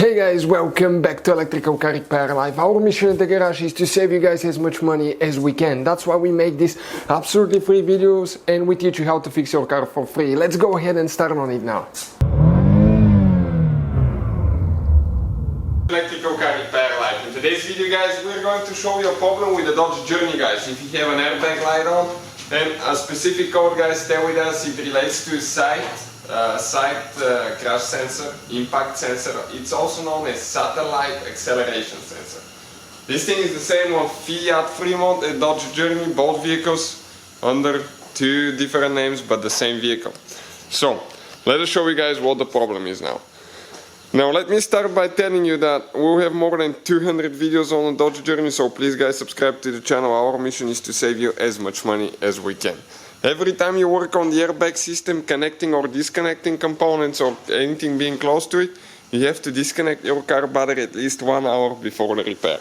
Hey guys, welcome back to Electrical Car Repair Live. Our mission at the garage is to save you guys as much money as we can. That's why we make these absolutely free videos and we teach you how to fix your car for free. Let's go ahead and start on it now. Electrical Car Repair Live. In today's video guys, we're going to show you a problem with the Dodge Journey guys. If you have an airbag light on and a specific code guys, stay with us. It relates to side crash sensor, impact sensor. It's also known as satellite acceleration sensor. This thing is the same on Fiat, Fremont and Dodge Journey, both vehicles under two different names but the same vehicle. So let us show you guys what the problem is now. Now let me start by telling you that we'll have more than 200 videos on the Dodge Journey, so please guys subscribe to the channel. Our mission is to save you as much money as we can. Every time you work on the airbag system, connecting or disconnecting components or anything being close to it, you have to disconnect your car battery at least 1 hour before the repair.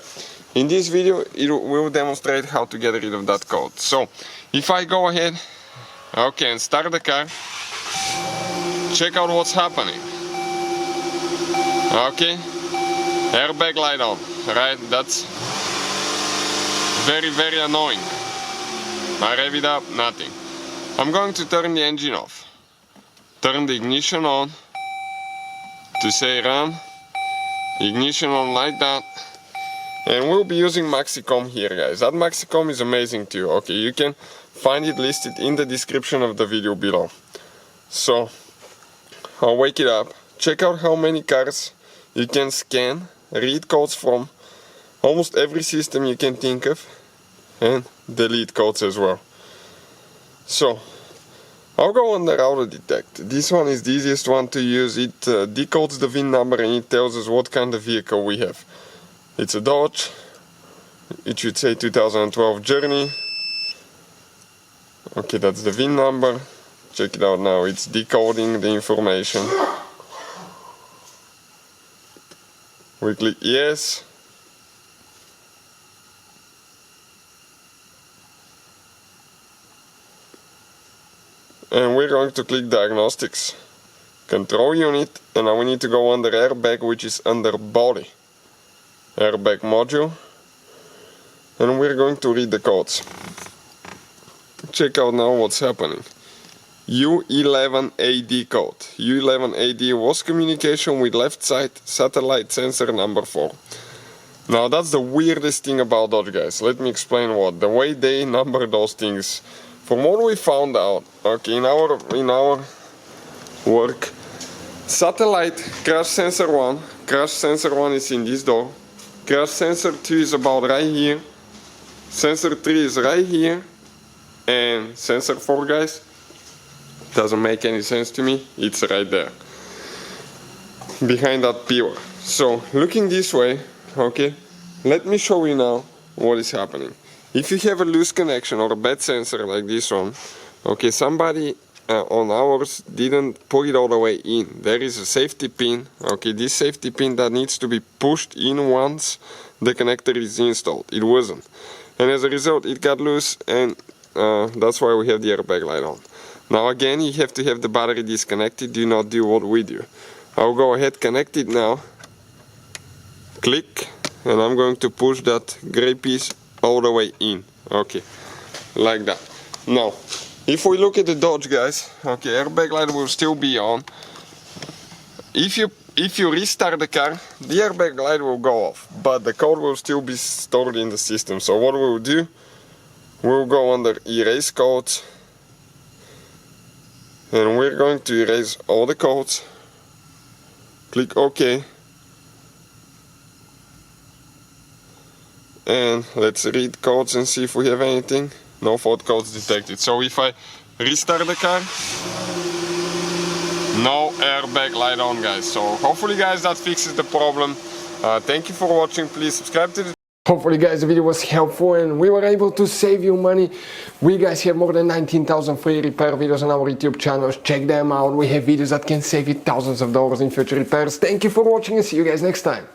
In this video, it will demonstrate how to get rid of that code. So, if I go ahead, and start the car, check out what's happening. Okay, airbag light on, right? That's very, very annoying. I rev it up, nothing. I'm going to turn the engine off. Turn the ignition on to say run. Ignition on like that. And we'll be using Maxicom here guys. That Maxicom is amazing too. Okay, you can find it listed in the description of the video below. So, I'll wake it up. Check out how many cars you can scan, read codes from almost every system you can think of, and delete codes as well. So I'll go under auto detect. This one is the easiest one to use. It decodes the VIN number and it tells us what kind of vehicle we have. It's a Dodge. It should say 2012 Journey. Okay, that's the VIN number. Check it out now. It's decoding the information. We click yes. And we're going to click Diagnostics, Control Unit, and now we need to go under Airbag, which is under Body. Airbag Module. And we're going to read the codes. Check out now what's happening. U11AD code. U11AD was communication with left side satellite sensor number 4. Now that's the weirdest thing about Dodge guys. Let me explain what. The way they number those things. From what we found out, okay, in our work, satellite crash sensor 1, crash sensor 1 is in this door, crash sensor 2 is about right here, sensor 3 is right here, and sensor 4 guys, doesn't make any sense to me, it's right there, behind that pillar. So, looking this way, okay, let me show you now what is happening. If you have a loose connection or a bad sensor like this one, okay, somebody on ours didn't pull it all the way in. There is a safety pin, okay, this safety pin that needs to be pushed in once the connector is installed. It wasn't. And as a result, it got loose and that's why we have the airbag light on. Now again, you have to have the battery disconnected. Do not do what we do. I'll go ahead, connect it now. Click, and I'm going to push that gray piece all the way in, okay, like that. Now, if we look at the Dodge guys, okay, airbag light will still be on. If you restart the car, the airbag light will go off, but the code will still be stored in the system. So what we'll do, we'll go under erase codes, and we're going to erase all the codes. Click OK. And let's read codes and see if we have anything. No fault codes detected. So if I restart the car, no airbag light on guys. So hopefully guys that fixes the problem. Thank you for watching. Please subscribe to the Hopefully guys the video was helpful and we were able to save you money. We guys have more than 19,000 free repair videos on our YouTube channels. Check them out. We have videos that can save you thousands of dollars in future repairs. Thank you for watching and see you guys next time.